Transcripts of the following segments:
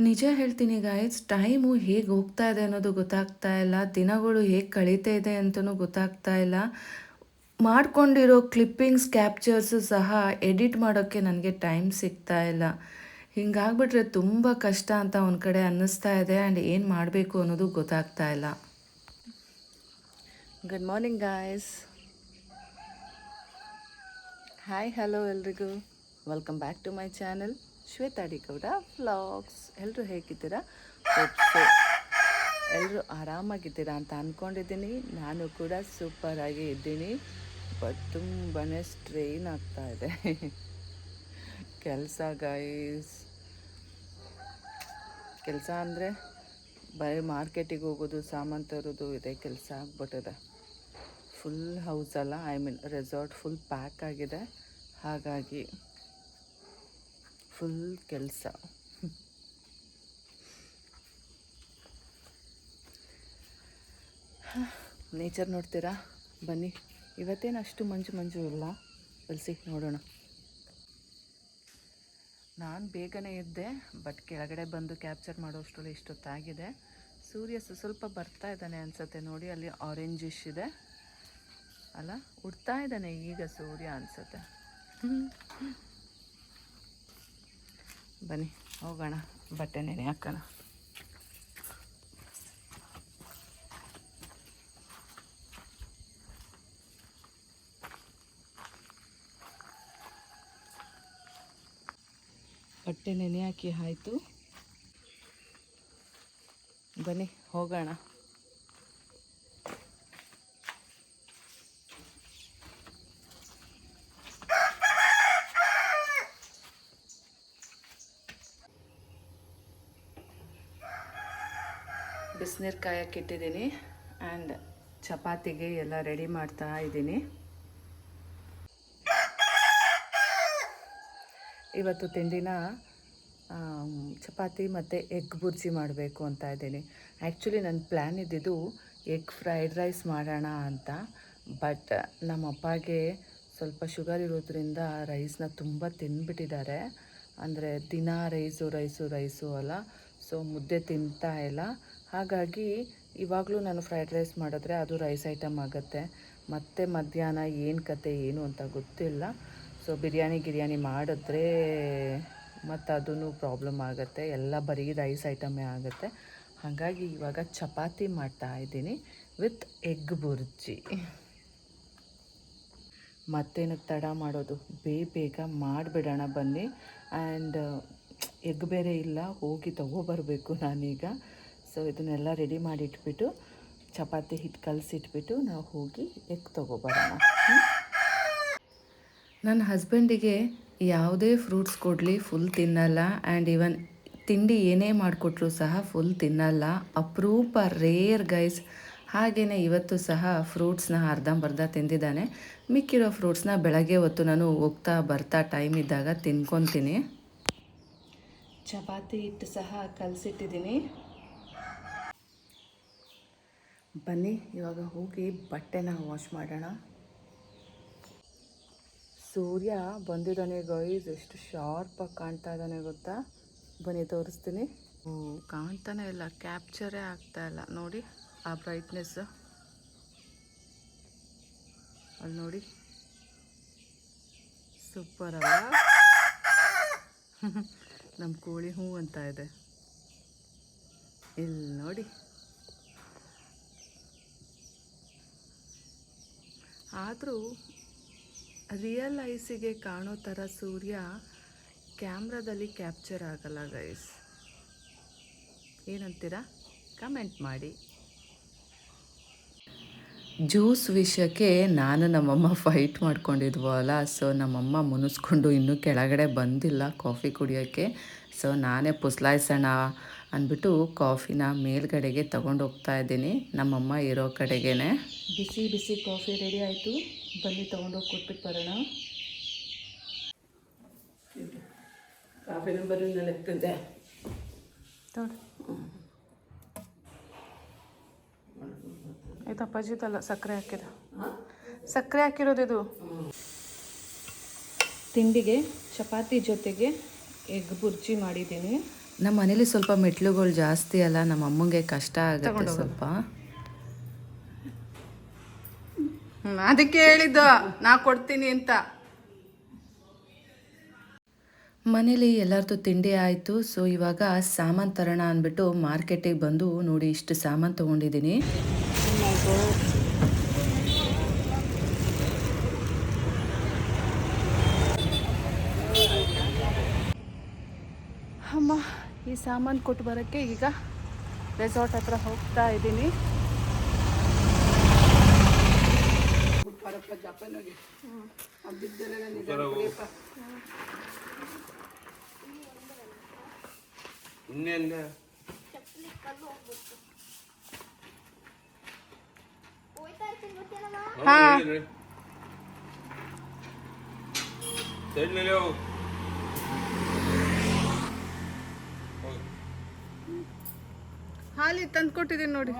ನಿಜ ಹೇಳ್ತೀನಿ guys, time ಹೇಗೆ ಹೋಗ್ತಾ ಇದೆ ಅನ್ನೋದು ಗೊತ್ತಾಗ್ತಾ ಇಲ್ಲ. ದಿನಗಳು ಹೇಗೆ ಕಳೀತಾ ಇದೆ ಅಂತಲೂ ಗೊತ್ತಾಗ್ತಾ ಇಲ್ಲ. ಮಾಡ್ಕೊಂಡಿರೋ ಕ್ಲಿಪ್ಪಿಂಗ್ಸ್ ಕ್ಯಾಪ್ಚರ್ಸು ಸಹ ಎಡಿಟ್ ಮಾಡೋಕ್ಕೆ ನನಗೆ ಟೈಮ್ ಸಿಗ್ತಾ ಇಲ್ಲ. ಹಿಂಗಾಗ್ಬಿಟ್ರೆ ತುಂಬ ಕಷ್ಟ ಅಂತ ಒಂದು ಕಡೆ ಅನ್ನಿಸ್ತಾ ಇದೆ. ಆ್ಯಂಡ್ ಏನು ಮಾಡಬೇಕು ಅನ್ನೋದು ಗೊತ್ತಾಗ್ತಾ ಇಲ್ಲ. Good morning guys. Hi hello ಎಲ್ರಿಗೂ, welcome back to my channel Shweta D Gowda vlogs. ಎಲ್ಲರೂ ಹೇಗಿದ್ದೀರಾ? ಹೋಪ್ಸು ಎಲ್ಲರೂ ಆರಾಮಾಗಿದ್ದೀರಾ ಅಂತ ಅಂದ್ಕೊಂಡಿದ್ದೀನಿ. ನಾನು ಕೂಡ ಸೂಪರಾಗಿ ಇದ್ದೀನಿ. ಬಟ್ ತುಂಬಾ ಸ್ಟ್ರೈನ್ ಆಗ್ತಾ ಇದೆ ಕೆಲಸ ಗೈಸ್. ಕೆಲಸ ಅಂದರೆ ಬರೀ ಮಾರ್ಕೆಟಿಗೆ ಹೋಗೋದು, ಸಾಮಾನು ತರೋದು, ಇದೇ ಕೆಲಸ ಆಗ್ಬಿಟ್ಟಿದೆ. ಫುಲ್ ಹೌಸಲ್ಲ, ರೆಸಾರ್ಟ್ ಫುಲ್ ಪ್ಯಾಕ್ ಆಗಿದೆ. ಹಾಗಾಗಿ ಫುಲ್ ಕೆಲಸ. ನೇಚರ್ ನೋಡ್ತೀರಾ? ಬನ್ನಿ. ಇವತ್ತೇನು ಅಷ್ಟು ಮಂಜು ಇಲ್ಲ, ಬಲ್ಸಿ ನೋಡೋಣ. ನಾನು ಬೇಗನೆ ಇದ್ದೆ, ಬಟ್ ಕೆಳಗಡೆ ಬಂದು ಕ್ಯಾಪ್ಚರ್ ಮಾಡೋಷ್ಟರಲ್ಲಿ ಇಷ್ಟೊತ್ತಾಗಿದೆ. ಸೂರ್ಯ ಸ್ವಲ್ಪ ಬರ್ತಾ ಇದ್ದಾನೆ ಅನಿಸುತ್ತೆ. ನೋಡಿ, ಅಲ್ಲಿ ಆರೆಂಜಿಶ್ ಇದೆ ಅಲ್ಲ, ಉಡ್ತಾ ಇದ್ದಾನೆ ಈಗ ಸೂರ್ಯ ಅನಿಸುತ್ತೆ. ಬನ್ನಿ ಹೋಗೋಣ, ಬಟ್ಟೆ ನೆನೆ ಹಾಕೋಣ. ಬಟ್ಟೆ ನೆನೆ ಹಾಕಿ ಆಯಿತು, ಬನ್ನಿ ಹೋಗೋಣ. ಬಿಸಿನೀರು ಕಾಯಕ್ಕೆ ಇಟ್ಟಿದ್ದೀನಿ. ಆ್ಯಂಡ್ ಚಪಾತಿಗೆ ಎಲ್ಲ ರೆಡಿ ಮಾಡ್ತಾ ಇದ್ದೀನಿ. ಇವತ್ತು ತಿಂಡಿನ ಚಪಾತಿ ಮತ್ತು ಎಗ್ ಬುರ್ಜಿ ಮಾಡಬೇಕು ಅಂತ ಇದ್ದೀನಿ. ಆ್ಯಕ್ಚುಲಿ ನನ್ನ ಪ್ಲ್ಯಾನ್ ಇದ್ದಿದ್ದು ಎಗ್ ಫ್ರೈಡ್ ರೈಸ್ ಮಾಡೋಣ ಅಂತ. ಬಟ್ ನಮ್ಮ ಅಪ್ಪಗೆ ಸ್ವಲ್ಪ ಶುಗರ್ ಇರೋದ್ರಿಂದ ರೈಸ್ನ ತುಂಬ ತಿಂದ್ಬಿಟ್ಟಿದ್ದಾರೆ. ಅಂದರೆ ದಿನ ರೈಸು ಅಲ್ಲ, ಸೊ ಮುದ್ದೆ ತಿಂತಾ ಇಲ್ಲ. ಹಾಗಾಗಿ ಇವಾಗಲೂ ನಾನು ಫ್ರೈಡ್ ರೈಸ್ ಮಾಡಿದ್ರೆ ಅದು ರೈಸ್ ಐಟಮ್ ಆಗುತ್ತೆ. ಮತ್ತು ಮಧ್ಯಾಹ್ನ ಏನು ಕತೆ ಏನು ಅಂತ ಗೊತ್ತಿಲ್ಲ. ಸೊ ಬಿರಿಯಾನಿ ಮಾಡಿದ್ರೆ ಮತ್ತು ಅದೂ ಪ್ರಾಬ್ಲಮ್ ಆಗುತ್ತೆ, ಎಲ್ಲ ಬರೀ ರೈಸ್ ಐಟಮೇ ಆಗುತ್ತೆ. ಹಾಗಾಗಿ ಇವಾಗ ಚಪಾತಿ ಮಾಡ್ತಾ ಇದ್ದೀನಿ ವಿತ್ ಎಗ್ ಬುರ್ಜಿ. ಮತ್ತೇನಕ್ಕೆ ತಡ ಮಾಡೋದು, ಬೇಗ ಮಾಡಿಬಿಡೋಣ ಬನ್ನಿ. ಆ್ಯಂಡ್ ಎಗ್ ಬೇರೆ ಇಲ್ಲ, ಹೋಗಿ ತೊಗೊಬರಬೇಕು ನಾನೀಗ. ಸೊ ಇದನ್ನೆಲ್ಲ ರೆಡಿ ಮಾಡಿಟ್ಬಿಟ್ಟು ಚಪಾತಿ ಹಿಟ್ಟು ಕಲಸಿಟ್ಬಿಟ್ಟು ನಾವು ಹೋಗಿ ಎಗ್ ತೊಗೊಬರೋಣ. ನನ್ನ ಹಸ್ಬೆಂಡಿಗೆ ಯಾವುದೇ ಫ್ರೂಟ್ಸ್ ಕೊಡಲಿ ಫುಲ್ ತಿನ್ನಲ್ಲ. ಆ್ಯಂಡ್ ಈವನ್ ತಿಂಡಿ ಏನೇ ಮಾಡಿಕೊಟ್ರೂ ಸಹ ಫುಲ್ ತಿನ್ನಲ್ಲ. ಅಪರೂಪ, ರೇರ್ ಗೈಸ್. ಹಾಗೆಯೇ ಇವತ್ತು ಸಹ ಫ್ರೂಟ್ಸ್ನ ಅರ್ಧಂಬರ್ಧ ತಿಂದಿದ್ದಾನೆ. ಮಿಕ್ಕಿರೋ ಫ್ರೂಟ್ಸ್ನ ಬೆಳಗ್ಗೆ ಹೊತ್ತು ನಾನು ಹೋಗ್ತಾ ಬರ್ತಾ ಟೈಮ್ ಇದ್ದಾಗ ತಿನ್ಕೊತೀನಿ. ಚಪಾತಿ ಹಿಟ್ಟು ಸಹ ಕಲಸಿಟ್ಟಿದ್ದೀನಿ. ಬನ್ನಿ ಇವಾಗ ಹೋಗಿ ಬಟ್ಟೆನ ವಾಶ್ ಮಾಡೋಣ. ಸೂರ್ಯ ಬಂದಿದ್ದಾನೆ ಗೈಸ್, ಎಷ್ಟು ಶಾರ್ಪಾಗಿ ಕಾಣ್ತಾ ಇದ್ದಾನೆ ಗೊತ್ತಾ? ಬನ್ನಿ ತೋರಿಸ್ತೀನಿ. ಕಾಣ್ತಾನೆ ಇಲ್ಲ, ಕ್ಯಾಪ್ಚರೇ ಆಗ್ತಾ ಇಲ್ಲ ನೋಡಿ ಆ ಬ್ರೈಟ್ನೆಸ್. ಅಲ್ಲಿ ನೋಡಿ, ಸೂಪರ್ ಅಲ್ಲ? ನಮ್ಮ ಕೋಳಿ ಹೂ ಅಂತ ಇದೆ, ಇಲ್ಲಿ ನೋಡಿ. ಆದರೂ ರಿಯಲ್ ಐಸಿಗೆ ಕಾಣೋ ಥರ ಸೂರ್ಯ ಕ್ಯಾಮ್ರಾದಲ್ಲಿ ಕ್ಯಾಪ್ಚರ್ ಆಗಲ್ಲ ಗೈಸ್. ಏನಂತೀರಾ? ಕಮೆಂಟ್ ಮಾಡಿ. ಜ್ಯೂಸ್ ವಿಷಯಕ್ಕೆ ನಾನು ನಮ್ಮಮ್ಮ ಫೈಟ್ ಮಾಡ್ಕೊಂಡಿದ್ವೋ ಅಲ್ಲ, ಸೊ ನಮ್ಮಮ್ಮ ಮುನಿಸ್ಕೊಂಡು ಇನ್ನೂ ಕೆಳಗಡೆ ಬಂದಿಲ್ಲ ಕಾಫಿ ಕುಡಿಯೋಕ್ಕೆ. ಸೊ ನಾನೇ ಪುಸ್ಲಾಯಿಸೋಣ ಅಂದ್ಬಿಟ್ಟು ಕಾಫಿನ ಮೇಲ್ಗಡೆಗೆ ತೊಗೊಂಡೋಗ್ತಾ ಇದ್ದೀನಿ, ನಮ್ಮಮ್ಮ ಇರೋ ಕಡೆಗೇ. ಬಿಸಿ ಕಾಫಿ ರೆಡಿ ಆಯಿತು, ಬನ್ನಿ ತೊಗೊಂಡೋಗಿ ಕೊಟ್ಬಿಟ್ಟು ಬರೋಣ. ಕಾಫಿ ನಂಬರ್ ನಾನು ಎತ್ತಿದೆ ಇದು ಅಪ್ಪಾಜಿದಲ್ಲ, ಸಕ್ಕರೆ ಹಾಕಿರೋದು ಇದು. ತಿಂಡಿಗೆ ಚಪಾತಿ ಜೊತೆಗೆ ಎಗ್ ಬುರ್ಜಿ ಮಾಡಿದ್ದೀನಿ. ನಮ್ಮ ಮನೇಲಿ ಸ್ವಲ್ಪ ಮೆಟ್ಲುಗಳು ಜಾಸ್ತಿ ಅಲ್ಲ, ನಮ್ಮ ಅಮ್ಮಂಗೆ ಕಷ್ಟ ಆಗುತ್ತೆ ಸ್ವಲ್ಪ. ಅದಕ್ಕೆ ಹೇಳಿದ್ದು ನಾ ಕೊಡ್ತೀನಿ ಅಂತ. ಮನೇಲಿ ಎಲ್ಲರದ್ದು ತಿಂಡಿ ಆಯಿತು. ಸೊ ಇವಾಗ ಸಾಮಾನು ತರೋಣ ಅಂದ್ಬಿಟ್ಟು ಮಾರ್ಕೆಟಿಗೆ ಬಂದು ನೋಡಿ ಇಷ್ಟು ಸಾಮಾನು ತೊಗೊಂಡಿದ್ದೀನಿ. ಅಮ್ಮ, ಈ ಸಾಮಾನು ಕೊಟ್ಟು ಬರೋಕ್ಕೆ ಈಗ ರೆಸಾರ್ಟ್ ಹತ್ರ ಹೋಗ್ತಾ ಇದ್ದೀನಿ. ಹಾಲಿ ತಂದು ಕೊಟ್ಟಿದ್ದೀನಿ ನೋಡಿ.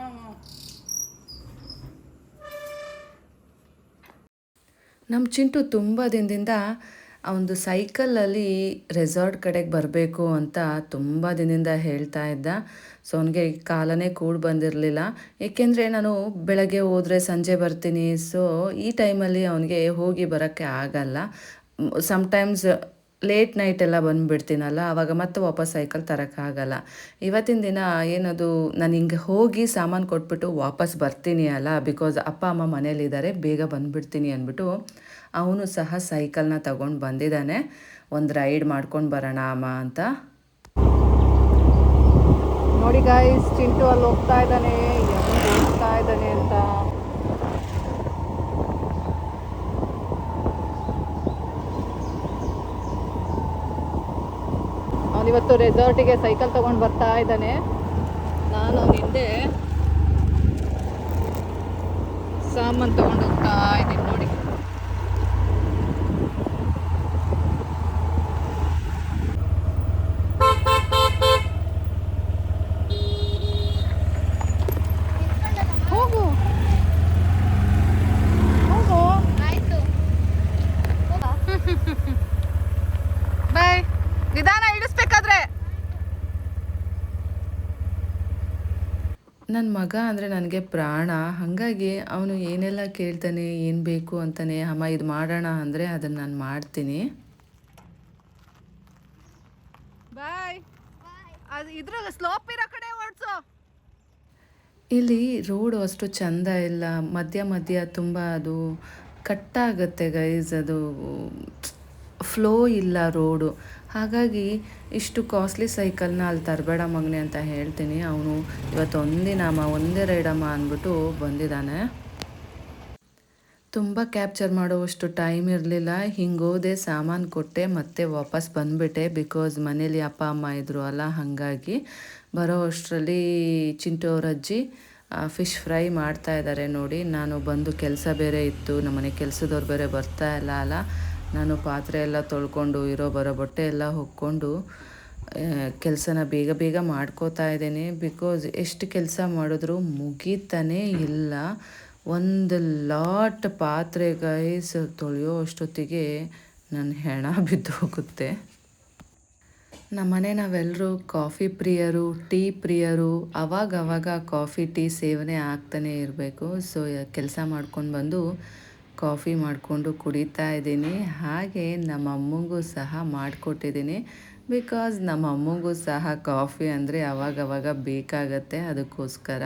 ನಮ್ಮ ಚಿಂಟು ತುಂಬ ದಿನದಿಂದ ಒಂದು ಸೈಕಲಲ್ಲಿ ರೆಸಾರ್ಟ್ ಕಡೆಗೆ ಬರಬೇಕು ಅಂತ ತುಂಬ ದಿನದಿಂದ ಹೇಳ್ತಾ ಇದ್ದ. ಸೊ ಅವನಿಗೆ ಕಾಲನೇ ಕೂಡಿ ಬಂದಿರಲಿಲ್ಲ, ಏಕೆಂದರೆ ನಾನು ಬೆಳಗ್ಗೆ ಹೋದರೆ ಸಂಜೆ ಬರ್ತೀನಿ. ಸೊ ಈ ಟೈಮಲ್ಲಿ ಅವನಿಗೆ ಹೋಗಿ ಬರೋಕ್ಕೆ ಆಗಲ್ಲ. ಸಮ್ಟೈಮ್ಸ್ ಲೇಟ್ ನೈಟ್ ಎಲ್ಲ ಬಂದುಬಿಡ್ತೀನಲ್ಲ, ಆವಾಗ ಮತ್ತೆ ವಾಪಸ್ ಸೈಕಲ್ ತರೋಕ್ಕಾಗಲ್ಲ. ಇವತ್ತಿನ ದಿನ ಏನದು, ನಾನು ಹಿಂಗೆ ಹೋಗಿ ಸಾಮಾನು ಕೊಟ್ಬಿಟ್ಟು ವಾಪಸ್ ಬರ್ತೀನಿ ಅಲ್ಲ, ಬಿಕಾಸ್ ಅಪ್ಪ ಅಮ್ಮ ಮನೇಲಿದ್ದಾರೆ, ಬೇಗ ಬಂದುಬಿಡ್ತೀನಿ ಅಂದ್ಬಿಟ್ಟು ಅವನು ಸಹ ಸೈಕಲ್ನ ತಗೊಂಡು ಬಂದಿದ್ದಾನೆ. ಒಂದು ರೈಡ್ ಮಾಡ್ಕೊಂಡು ಬರೋಣ ಅಮ್ಮ ಅಂತ. ನೋಡಿ ಗಾಯ್ಸ್, ಚಿಂಟು ಅಲ್ಲಿ ಹೋಗ್ತಾ ಇದ್ದಾನೆ, ಹೋಗ್ತಾ ಇದ್ದಾನೆ ಅಂತ. ಅವನಿವತ್ತು ರೆಸಾರ್ಟಿಗೆ ಸೈಕಲ್ ತಗೊಂಡು ಬರ್ತಾ ಇದ್ದಾನೆ. ನಾನು ಅವನ ಹಿಂದೆ ಸಾಮಾನು ತಗೊಂಡು ಹೋಗ್ತಾ ಇದ್ದೀನಿ ನೋಡಿ. ಹೋಗು ಹೋಗು, ಆಯ್ತು ಬಾಯ್. ನಿಧಾನ ಇಳಿಸ್ಬೇಕಾದ್ರೆ. ನನ್ನ ಮಗ ಅಂದರೆ ನನಗೆ ಪ್ರಾಣ. ಹಾಗಾಗಿ ಅವನು ಏನೆಲ್ಲ ಕೇಳ್ತಾನೆ, ಏನು ಬೇಕು ಅಂತಾನೆ, ಅಮ್ಮ ಇದು ಮಾಡೋಣ ಅಂದರೆ ಅದನ್ನು ನಾನು ಮಾಡ್ತೀನಿ. ಬಾಯ್. ಅದು ಇದ್ರ ಸ್ಲೋಪ್ ಇರೋ ಕಡೆ ಓಡಿಸು. ಇಲ್ಲಿ ರೋಡು ಅಷ್ಟು ಚೆಂದ ಇಲ್ಲ, ಮಧ್ಯ ಮಧ್ಯ ತುಂಬ ಅದು ಕಟ್ಟಾಗುತ್ತೆ ಗೈಸ್, ಅದು ಫ್ಲೋ ಇಲ್ಲ ರೋಡು. ಹಾಗಾಗಿ ಇಷ್ಟು ಕಾಸ್ಟ್ಲಿ ಸೈಕಲ್ನ ಅಲ್ಲಿ ತರಬೇಡ ಮಗನೆ ಅಂತ ಹೇಳ್ತೀನಿ. ಅವನು ಇವತ್ತು ಒಂದಿನಮ್ಮ ಒಂದೇ ರೈಡಮ್ಮ ಅಂದ್ಬಿಟ್ಟು ಬಂದಿದ್ದಾನೆ. ತುಂಬ ಕ್ಯಾಪ್ಚರ್ ಮಾಡೋವಷ್ಟು ಟೈಮ್ ಇರಲಿಲ್ಲ. ಹಿಂಗೋದೆ, ಸಾಮಾನು ಕೊಟ್ಟೆ, ಮತ್ತೆ ವಾಪಸ್ ಬಂದುಬಿಟ್ಟೆ. ಬಿಕಾಸ್ ಮನೇಲಿ ಅಪ್ಪ ಅಮ್ಮ ಇದ್ದರು ಅಲ್ಲ, ಹಾಗಾಗಿ ಬರೋ ಅಷ್ಟರಲ್ಲಿ ಚಿಂಟು ಅವ್ರ ಅಜ್ಜಿ ಫಿಶ್ ಫ್ರೈ ಮಾಡ್ತಾ ಇದ್ದಾರೆ ನೋಡಿ. ನಾನು ಬಂದು ಕೆಲಸ ಬೇರೆ ಇತ್ತು, ನಮ್ಮನೆ ಕೆಲಸದವ್ರು ಬೇರೆ ಬರ್ತಾ ಇಲ್ಲ ಅಲ್ಲ, ನಾನು ಪಾತ್ರೆ ಎಲ್ಲ ತೊಳ್ಕೊಂಡು ಇರೋ ಬರೋ ಬಟ್ಟೆ ಎಲ್ಲ ಹೊಕ್ಕೊಂಡು ಕೆಲಸನ ಬೇಗ ಬೇಗ ಮಾಡ್ಕೋತಾ ಇದ್ದೇನೆ. ಬಿಕಾಸ್ ಎಷ್ಟು ಕೆಲಸ ಮಾಡಿದ್ರೂ ಮುಗೀತಾನೇ ಇಲ್ಲ. ಒಂದು ಲಾಟ್ ಪಾತ್ರೆ ಗೈಸ್ ತೊಳೆಯೋ ಅಷ್ಟೊತ್ತಿಗೆ ನನ್ನ ಹೆಣ ಬಿದ್ದು ಹೋಗುತ್ತೆ. ನಮ್ಮನೆ ನಾವೆಲ್ಲರೂ ಕಾಫಿ ಪ್ರಿಯರು, ಟೀ ಪ್ರಿಯರು. ಅವಾಗವಾಗ ಕಾಫಿ ಟೀ ಸೇವನೆ ಆಗ್ತಾನೆ ಇರಬೇಕು. ಸೊ ಕೆಲಸ ಮಾಡ್ಕೊಂಡು ಬಂದು ಕಾಫಿ ಮಾಡಿಕೊಂಡು ಕುಡಿತಾ ಇದ್ದೀನಿ. ಹಾಗೆ ನಮ್ಮ ಅಮ್ಮಂಗೂ ಸಹ ಮಾಡಿಕೊಟ್ಟಿದ್ದೀನಿ. ಬಿಕಾಸ್ ನಮ್ಮ ಅಮ್ಮಂಗೂ ಸಹ ಕಾಫಿ ಅಂದರೆ ಅವಾಗವಾಗ ಬೇಕಾಗತ್ತೆ, ಅದಕ್ಕೋಸ್ಕರ.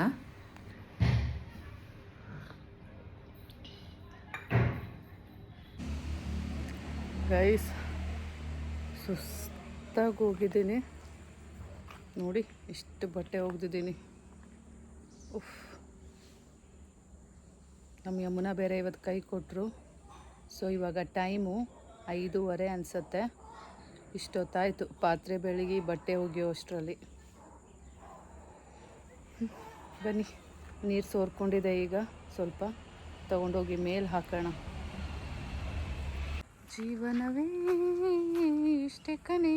ಗೈಸ್, ಸುಸ್ತಾಗಿ ಹೋಗಿದ್ದೀನಿ ನೋಡಿ, ಇಷ್ಟು ಬಟ್ಟೆ ಒಗ್ದಿದ್ದೀನಿ. ಉಫ್. ನಮ್ಮ ಯಮುನ ಬೇರೆ ಇವತ್ತು ಕೈ ಕೊಟ್ಟರು. ಸೊ ಇವಾಗ ಟೈಮು 5:30 ಅನಿಸುತ್ತೆ. ಇಷ್ಟೊತ್ತಾಯಿತು ಪಾತ್ರೆ ಬೆಳಗಿ ಬಟ್ಟೆ ಒಗೆಯೋ ಅಷ್ಟರಲ್ಲಿ. ಬನ್ನಿ, ನೀರು ಸೋರ್ಕೊಂಡಿದೆ, ಈಗ ಸ್ವಲ್ಪ ತೊಗೊಂಡೋಗಿ ಮೇಲೆ ಹಾಕೋಣ. ಜೀವನವೇ ಇಷ್ಟೇ ಕಣೆ.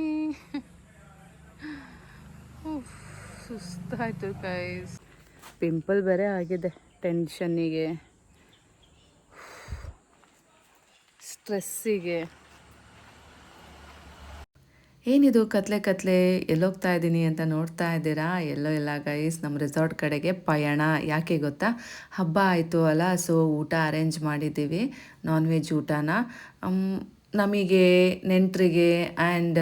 ಸುಸ್ತಾಯಿತು ಗೈಸ್. ಪಿಂಪಲ್ ಬೇರೆ ಆಗಿದೆ ಟೆನ್ಷನ್ನಿಗೆ, ಸ್ಟ್ರೆಸ್ಸಿಗೆ. ಏನಿದು ಕತ್ಲೆ ಕತ್ಲೆ ಎಲ್ಲೋಗ್ತಾ ಇದ್ದೀನಿ ಅಂತ ನೋಡ್ತಾ ಇದ್ದೀರಾ? ಎಲ್ಲೋ ಇಲ್ಲ ಗೈಸ್, ನಮ್ಮ ರೆಸಾರ್ಟ್ ಕಡೆಗೆ ಪಯಣ. ಯಾಕೆ ಗೊತ್ತಾ? ಹಬ್ಬ ಆಯಿತು ಅಲ್ಲ, ಸೊ ಊಟ ಅರೇಂಜ್ ಮಾಡಿದ್ದೀವಿ, ನಾನ್ ವೆಜ್ ಊಟನ. ನಮಗೆ ನೆಂಟರಿಗೆ ಆ್ಯಂಡ್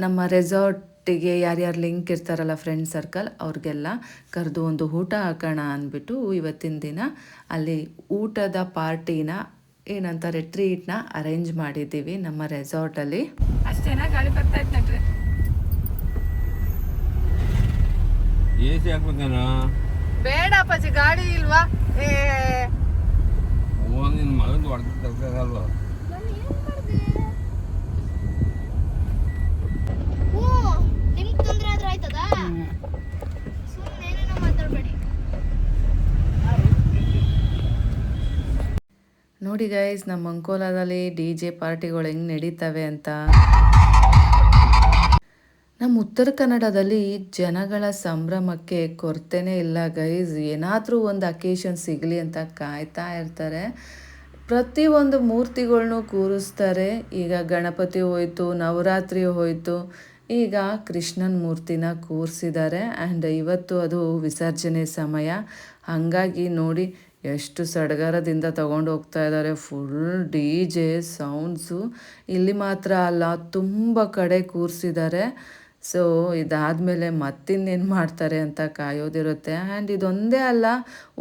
ನಮ್ಮ ರೆಸಾರ್ಟಿಗೆ ಯಾರ್ಯಾರು ಲಿಂಕ್ ಇರ್ತಾರಲ್ಲ ಫ್ರೆಂಡ್ ಸರ್ಕಲ್, ಅವ್ರಿಗೆಲ್ಲ ಕರೆದು ಒಂದು ಊಟ ಹಾಕೋಣ ಅಂದ್ಬಿಟ್ಟು ಇವತ್ತಿನ ದಿನ ಅಲ್ಲಿ ಊಟದ ಪಾರ್ಟಿನ ಏನಂತಾರೆ ಟ್ರೀಟ್ನ ಅರೇಂಜ್ ಮಾಡಿದ್ದೀವಿ ನಮ್ಮ ರೆಸಾರ್ಟಲ್ಲಿ. ಅಷ್ಟೇನಾ? ಗಾಳಿ ಬರ್ತಾ ಇತ್ತು ನಡ್ರಿ. ಎಸಿ ಹಾಕ್ಬೇಕೇನ? ಬೇಡ ಅಪ್ಪಾಜಿ, ಗಾಡಿ ಇಲ್ವಾ? ನಿನ್ನ ಮಗಂದು ಹೊಡೆದ ತರ್ಕಾಗಲ್ವ? ನಿಮ್ಗೆ ತೊಂದರೆ ಆದ್ರೆ ಆಯ್ತದ? ಸುಮ್ಮನೆ ಏನೇನೋ ಮಾತಾಡಬೇಡಿ. ನೋಡಿ ಗೈಸ್, ನಮ್ಮ ಅಂಕೋಲಾದಲ್ಲಿ DJ ಪಾರ್ಟಿಗಳು ಹೆಂಗೆ ನಡೀತವೆ ಅಂತ. ನಮ್ಮ ಉತ್ತರ ಕನ್ನಡದಲ್ಲಿ ಜನಗಳ ಸಂಭ್ರಮಕ್ಕೆ ಕೊರತೆನೇ ಇಲ್ಲ ಗೈಸ್. ಏನಾದರೂ ಒಂದು ಅಕೇಶನ್ ಸಿಗಲಿ ಅಂತ ಕಾಯ್ತಾ ಇರ್ತಾರೆ. ಪ್ರತಿಯೊಂದು ಮೂರ್ತಿಗಳ್ನೂ ಕೂರಿಸ್ತಾರೆ. ಈಗ ಗಣಪತಿ ಹೋಯ್ತು, ನವರಾತ್ರಿ ಹೋಯಿತು, ಈಗ ಕೃಷ್ಣನ ಮೂರ್ತಿನ ಕೂರಿಸಿದ್ದಾರೆ. ಆ್ಯಂಡ್ ಇವತ್ತು ಅದು ವಿಸರ್ಜನೆ ಸಮಯ. ಹಾಗಾಗಿ ನೋಡಿ ಎಷ್ಟು ಸಡಗರದಿಂದ ತಗೊಂಡು ಹೋಗ್ತಾ ಇದ್ದಾರೆ. Full DJ sounds. ಇಲ್ಲಿ ಮಾತ್ರ ಅಲ್ಲ, ತುಂಬ ಕಡೆ ಕೂರಿಸಿದ್ದಾರೆ. ಸೊ ಇದಾದಮೇಲೆ ಮತ್ತಿನ್ನೇನು ಮಾಡ್ತಾರೆ ಅಂತ ಕಾಯೋದಿರುತ್ತೆ. ಆ್ಯಂಡ್ ಇದೊಂದೇ ಅಲ್ಲ,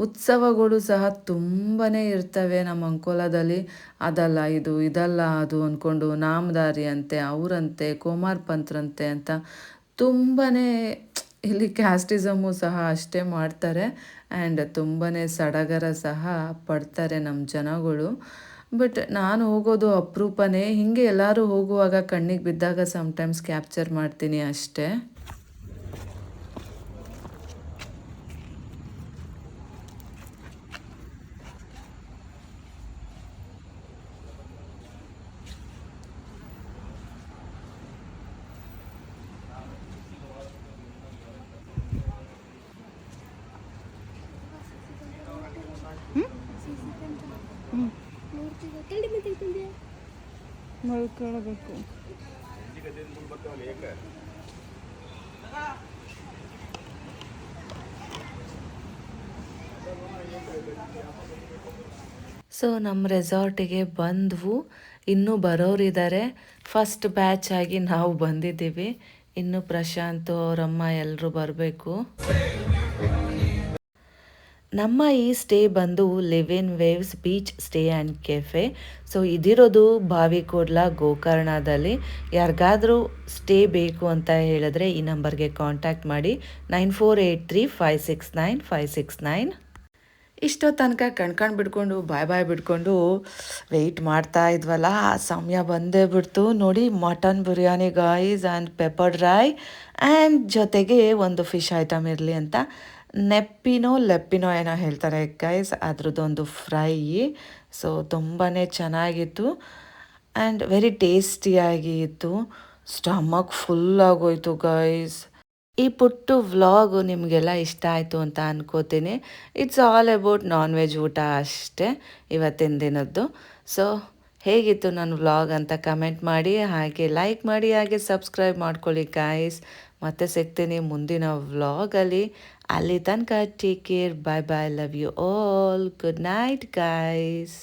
ಉತ್ಸವಗಳು ಸಹ ತುಂಬಾ ಇರ್ತವೆ ನಮ್ಮ ಅಂಕೋಲಾದಲ್ಲಿ. ಅದಲ್ಲ ಇದು, ಇದಲ್ಲ ಅದು ಅಂದ್ಕೊಂಡು ನಾಮದಾರಿ ಅಂತೆ, ಅವರಂತೆ, ಕುಮಾರ್ ಪಂತ್ರಂತೆ ಅಂತ ತುಂಬಾ ಇಲ್ಲಿ ಕ್ಯಾಸ್ಟಿಸಮು ಸಹ ಅಷ್ಟೇ ಮಾಡ್ತಾರೆ. ಆ್ಯಂಡ್ ತುಂಬಾ ಸಡಗರ ಸಹ ಪಡ್ತಾರೆ ನಮ್ಮ ಜನಗಳು. ಬಟ್ ನಾನು ಹೋಗೋದು ಅಪರೂಪನೇ. ಹೀಗೆ ಎಲ್ಲರೂ ಹೋಗುವಾಗ ಕಣ್ಣಿಗೆ ಬಿದ್ದಾಗ ಸಮ್ಟೈಮ್ಸ್ ಕ್ಯಾಪ್ಚರ್ ಮಾಡ್ತೀನಿ ಅಷ್ಟೇ. ಮಲ್ಕೊಳ್ಬೇಕು. ಸೊ ನಮ್ಮ ರೆಸಾರ್ಟಿಗೆ ಬಂದವು, ಇನ್ನೂ ಬರೋರಿದ್ದಾರೆ. ಫಸ್ಟ್ ಬ್ಯಾಚ್ ಆಗಿ ನಾವು ಬಂದಿದ್ದೀವಿ. ಇನ್ನು ಪ್ರಶಾಂತ್ ಅವರಮ್ಮ ಎಲ್ಲರೂ ಬರಬೇಕು. ನಮ್ಮ ಈ ಸ್ಟೇ ಬಂದು live in waves beach stay and cafe. So ಇದಿರೋದು ಬಾವಿಕೋಡ್ಲ ಗೋಕರ್ಣದಲ್ಲಿ. ಯಾರಿಗಾದರೂ ಸ್ಟೇ ಬೇಕು ಅಂತ ಹೇಳಿದ್ರೆ ಈ ನಂಬರ್ಗೆ ಕಾಂಟ್ಯಾಕ್ಟ್ ಮಾಡಿ 9483569569. ಇಷ್ಟೋ ತನಕ ಕಣ್ಕಂಡು ಬಿಡ್ಕೊಂಡು ಬಾಯ್ ಬಿಡ್ಕೊಂಡು ವೆಯ್ಟ್ ಮಾಡ್ತಾ ಇದ್ವಲ್ಲ, ಆ ಸಮಯ ಬಂದೇ ಬಿಡ್ತು. ನೋಡಿ, mutton biryani guys and pepper dry and ಜೊತೆಗೆ ಒಂದು ಫಿಶ್ ಐಟಮ್ ಇರಲಿ ಅಂತ ಲೆಪ್ಪಿನೋ ಏನೋ ಹೇಳ್ತಾರೆ ಗೈಸ್, ಅದ್ರದ್ದೊಂದು ಫ್ರೈ. ಸೊ ತುಂಬಾ ಚೆನ್ನಾಗಿತ್ತು ಆ್ಯಂಡ್ ವೆರಿ ಟೇಸ್ಟಿಯಾಗಿ ಇತ್ತು. ಸ್ಟಮಕ್ ಫುಲ್ ಆಗೋಯ್ತು ಗೈಸ್. ಈ ಪುಟ್ಟು ವ್ಲಾಗು ನಿಮಗೆಲ್ಲ ಇಷ್ಟ ಆಯಿತು ಅಂತ ಅನ್ಕೋತೀನಿ. It's all about non veg ಊಟ ಅಷ್ಟೇ ಇವತ್ತಿನ ದಿನದ್ದು. ಸೊ ಹೇಗಿತ್ತು ನನ್ನ ವ್ಲಾಗ್ ಅಂತ ಕಮೆಂಟ್ ಮಾಡಿ, ಹಾಗೆ ಲೈಕ್ ಮಾಡಿ, ಹಾಗೆ ಸಬ್ಸ್ಕ್ರೈಬ್ ಮಾಡ್ಕೊಳ್ಳಿ ಗಾಯ್ಸ್. ಮತ್ತೆ ಸಿಗ್ತೀನಿ ಮುಂದಿನ ವ್ಲಾಗಲ್ಲಿ. ಅಲ್ಲಿ ತನಕ take care, bye bye, love you all, good night guys.